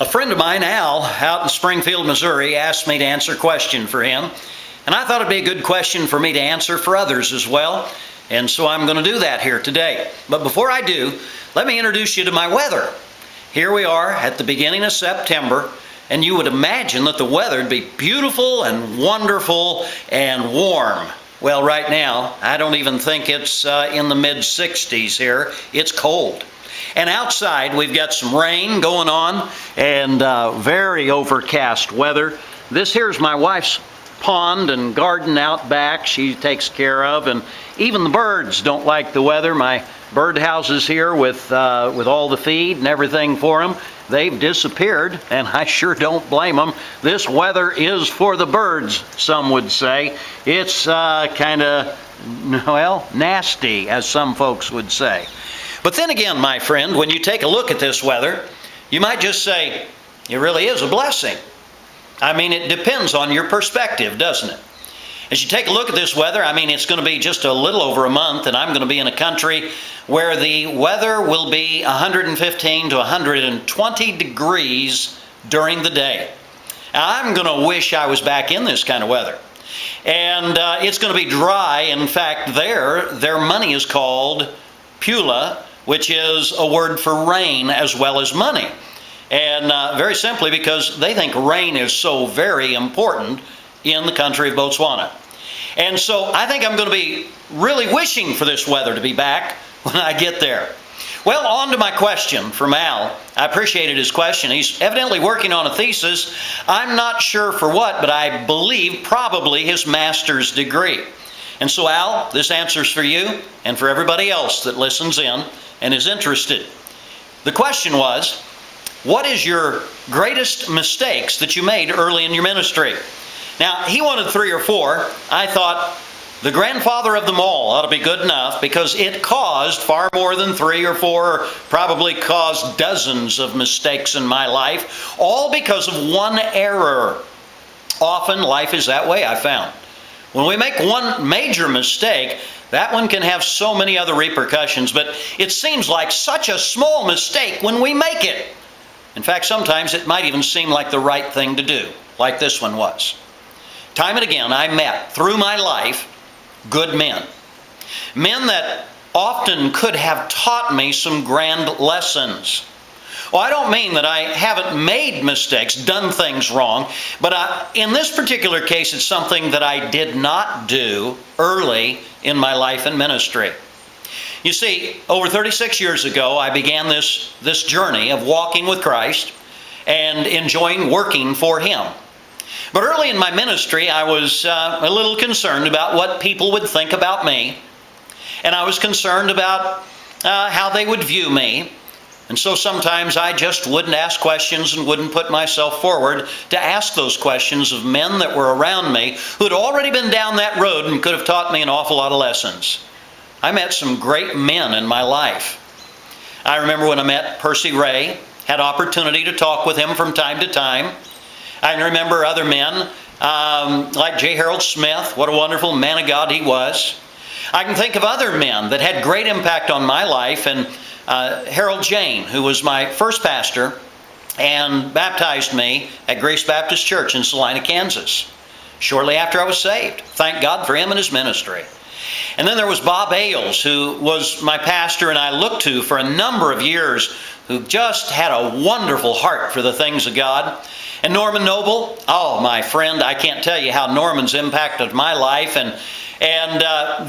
A friend of mine, Al, out in Springfield, Missouri, asked me to answer a question for him. And I thought it'd be a good question for me to answer for others as well. And so I'm going to do that here today. But before I do, let me introduce you to my weather. Here we are at the beginning of September, and you would imagine that the weather would be beautiful and wonderful and warm. Well, right now, I don't even think it's in the mid-60s here. It's cold. And outside, we've got some rain going on and very overcast weather. This here's my wife's pond and garden out back she takes care of, and even the birds don't like the weather. My birdhouses here with all the feed and everything for them, they've disappeared, and I sure don't blame them. This weather is for the birds, some would say. It's kind of, well, nasty, as some folks would say. But then again, my friend, when you take a look at this weather, you might just say, it really is a blessing. I mean, it depends on your perspective, doesn't it? As you take a look at this weather, I mean, it's going to be just a little over a month, and I'm going to be in a country where the weather will be 115 to 120 degrees during the day. Now, I'm going to wish I was back in this kind of weather. And it's going to be dry. In fact, their money is called Pula, which is a word for rain as well as money. And very simply because they think rain is so very important in the country of Botswana. And so I think I'm going to be really wishing for this weather to be back when I get there. Well, on to my question from Al. I appreciated his question. He's evidently working on a thesis. I'm not sure for what, but I believe probably his master's degree. And so, Al, this answer's for you and for everybody else that listens in and is interested. The question was, what is your greatest mistakes that you made early in your ministry? Now, he wanted 3 or 4. I thought the grandfather of them all ought to be good enough because it caused far more than 3 or 4, probably caused dozens of mistakes in my life, all because of one error. Often life is that way, I found. When we make one major mistake, that one can have so many other repercussions, but it seems like such a small mistake when we make it. In fact, sometimes it might even seem like the right thing to do, like this one was. Time and again, I met, through my life, good men. Men that often could have taught me some grand lessons. Well, I don't mean that I haven't made mistakes, done things wrong, but in this particular case, it's something that I did not do early in my life and ministry. You see, over 36 years ago, I began this journey of walking with Christ and enjoying working for Him. But early in my ministry, I was a little concerned about what people would think about me, and I was concerned about how they would view me. And so sometimes I just wouldn't ask questions and wouldn't put myself forward to ask those questions of men that were around me who had already been down that road and could have taught me an awful lot of lessons. I met some great men in my life. I remember when I met Percy Ray, had opportunity to talk with him from time to time. I remember other men like J. Harold Smith, what a wonderful man of God he was. I can think of other men that had great impact on my life, and Harold Jane, who was my first pastor and baptized me at Grace Baptist Church in Salina, Kansas, shortly after I was saved. Thank God for him and his ministry. And then there was Bob Ailes, who was my pastor and I looked to for a number of years, who just had a wonderful heart for the things of God. And Norman Noble, oh, my friend, I can't tell you how Norman's impacted my life. And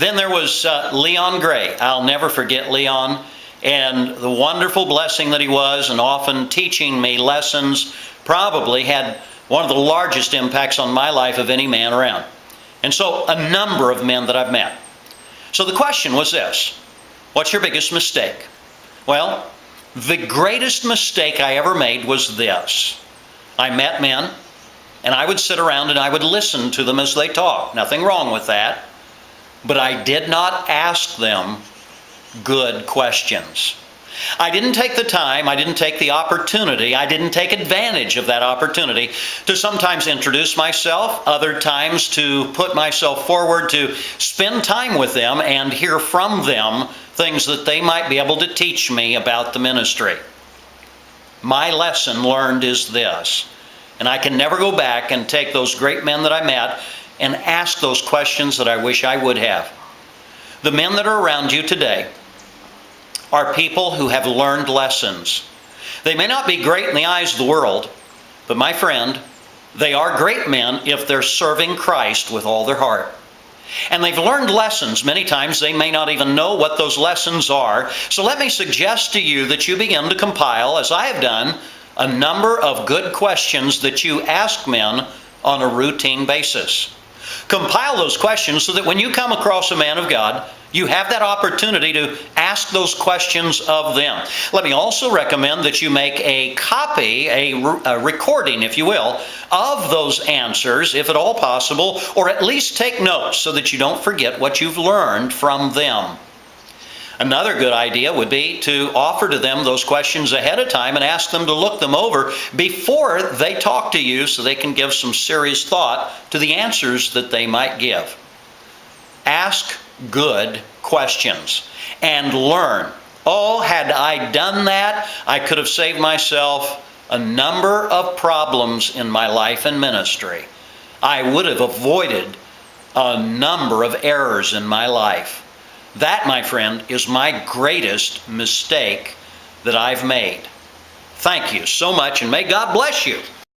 then there was Leon Gray. I'll never forget Leon and the wonderful blessing that he was, and often teaching me lessons, probably had one of the largest impacts on my life of any man around. And so a number of men that I've met. So the question was this: what's your biggest mistake? Well, the greatest mistake I ever made was this. I met men, and I would sit around and I would listen to them as they talked. Nothing wrong with that. But I did not ask them good questions. I didn't take the time, I didn't take the opportunity, I didn't take advantage of that opportunity to sometimes introduce myself, other times to put myself forward to spend time with them and hear from them things that they might be able to teach me about the ministry. My lesson learned is this. And I can never go back and take those great men that I met and ask those questions that I wish I would have. The men that are around you today are people who have learned lessons. They may not be great in the eyes of the world, but my friend, they are great men if they're serving Christ with all their heart. And they've learned lessons. Many times they may not even know what those lessons are. So let me suggest to you that you begin to compile, as I have done, a number of good questions that you ask men on a routine basis. Compile those questions so that when you come across a man of God, you have that opportunity to ask those questions of them. Let me also recommend that you make a copy, a recording, if you will, of those answers, if at all possible, or at least take notes so that you don't forget what you've learned from them. Another good idea would be to offer to them those questions ahead of time and ask them to look them over before they talk to you so they can give some serious thought to the answers that they might give. Ask good questions and learn. Oh, had I done that, I could have saved myself a number of problems in my life and ministry. I would have avoided a number of errors in my life. That, my friend, is my greatest mistake that I've made. Thank you so much, and may God bless you.